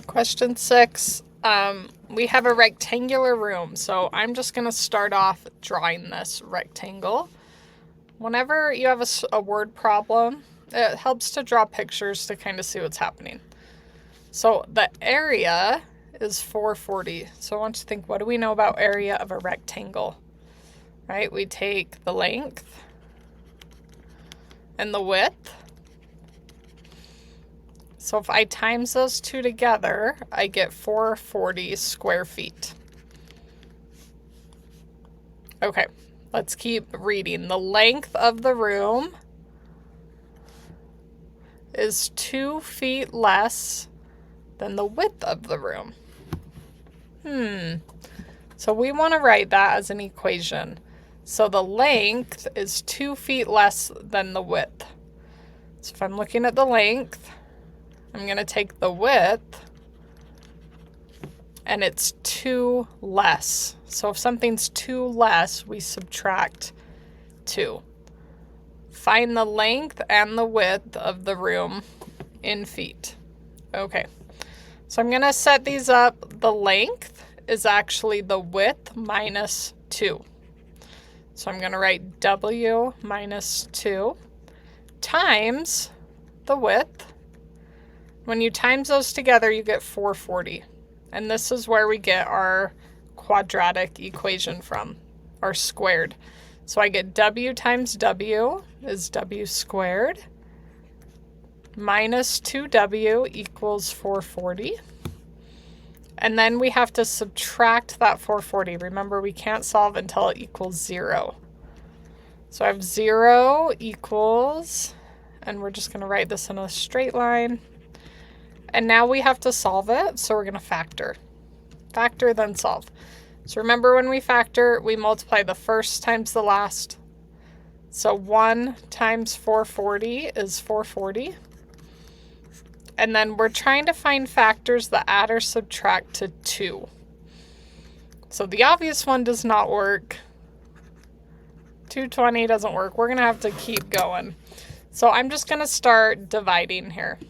Question 6. We have a rectangular room, so I'm just going to start off drawing this rectangle. Whenever you have a word problem, it helps to draw pictures to kind of see what's happening. So the area is 440. So I want you to think, what do we know about area of a rectangle? Right? We take the length and the width. So if I times those two together, I get 440 square feet. Okay, let's keep reading. The length of the room is 2 feet less than the width of the room. So we want to write that as an equation. So the length is 2 feet less than the width. So if I'm looking at the length, I'm going to take the width, and it's 2 less. So if something's 2 less, we subtract 2. Find the length and the width of the room in feet. Okay, so I'm going to set these up. The length is actually the width minus 2. So I'm going to write W minus 2 times the width. When you times those together, you get 440. And this is where we get our quadratic equation from, or squared. So I get W times W is W squared minus 2W equals 440. And then we have to subtract that 440. Remember, we can't solve until it equals 0. So I have 0 equals, and we're just going to write this in a straight line. And now we have to solve it, so we're going to factor. Factor, then solve. So remember, when we factor, we multiply the first times the last. So 1 times 440 is 440. And then we're trying to find factors that add or subtract to 2. So the obvious one does not work. 220 doesn't work. We're going to have to keep going. So I'm just going to start dividing here.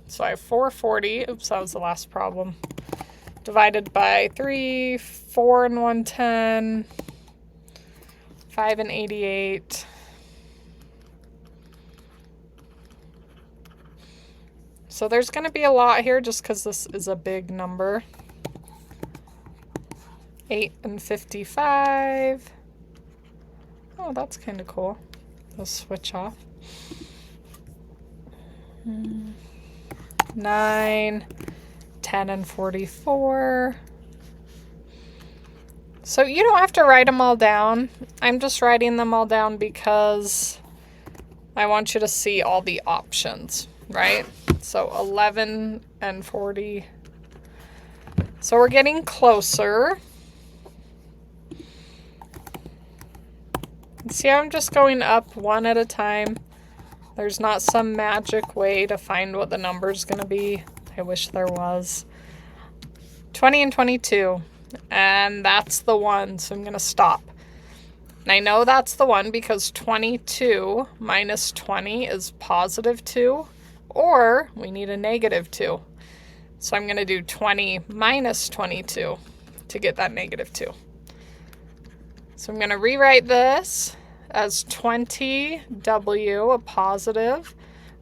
So I have 440, oops, that was the last problem, divided by 3, 4 and 110, 5 and 88. So there's going to be a lot here just because this is a big number. 8 and 55. Oh, that's kind of cool. Let's switch off. 9, 10 and 44. So you don't have to write them all down. I'm just writing them all down because I want you to see all the options, right? So 11 and 40. So we're getting closer. See, I'm just going up one at a time. There's not some magic way to find what the number is going to be. I wish there was. 20 and 22. And that's the one, so I'm going to stop. And I know that's the one because 22 minus 20 is positive 2. Or we need a negative 2. So I'm going to do 20 minus 22 to get that negative 2. So I'm going to rewrite this as 20W, a positive,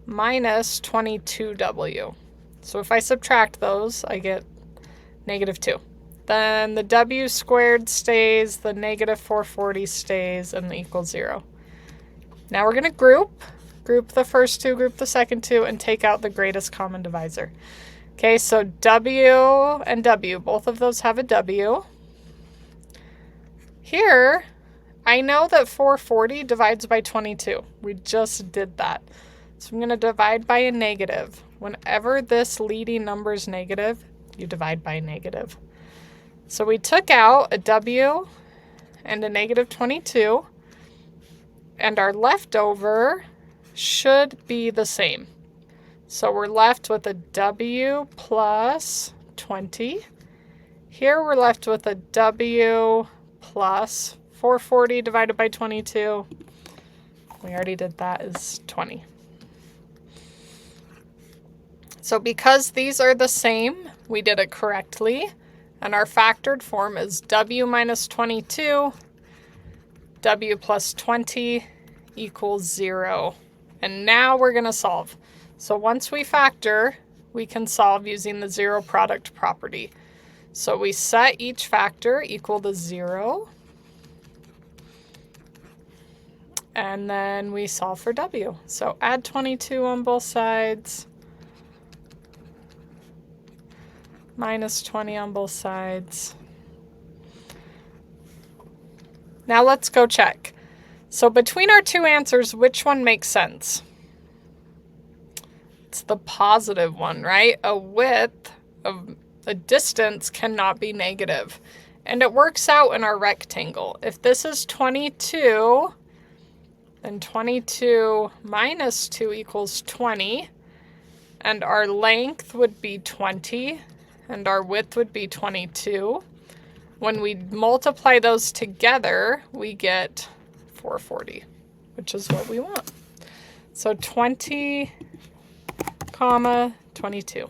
minus 22W. So if I subtract those, I get negative 2. Then the W squared stays, the negative 440 stays, and the equals 0. Now we're going to group the first two, group the second two, and take out the greatest common divisor. Okay, so W and W, both of those have a W. Here, I know that 440 divides by 22. We just did that. So I'm going to divide by a negative. Whenever this leading number is negative, you divide by a negative. So we took out a W and a negative 22, and our leftover should be the same. So we're left with a W plus 20. Here we're left with a W plus 440 divided by 22. We already did that, is 20. So because these are the same, we did it correctly. And our factored form is W minus 22, W plus 20 equals 0. And now we're going to solve. So once we factor, we can solve using the zero product property. So we set each factor equal to 0. And then we solve for W. So add 22 on both sides. Minus 20 on both sides. Now let's go check. So between our two answers, which one makes sense? It's the positive one, right? A width of a distance cannot be negative. And it works out in our rectangle. If this is 22, then 22 minus 2 equals 20. And our length would be 20. And our width would be 22. When we multiply those together, we get 440, which is what we want. So 20, 22.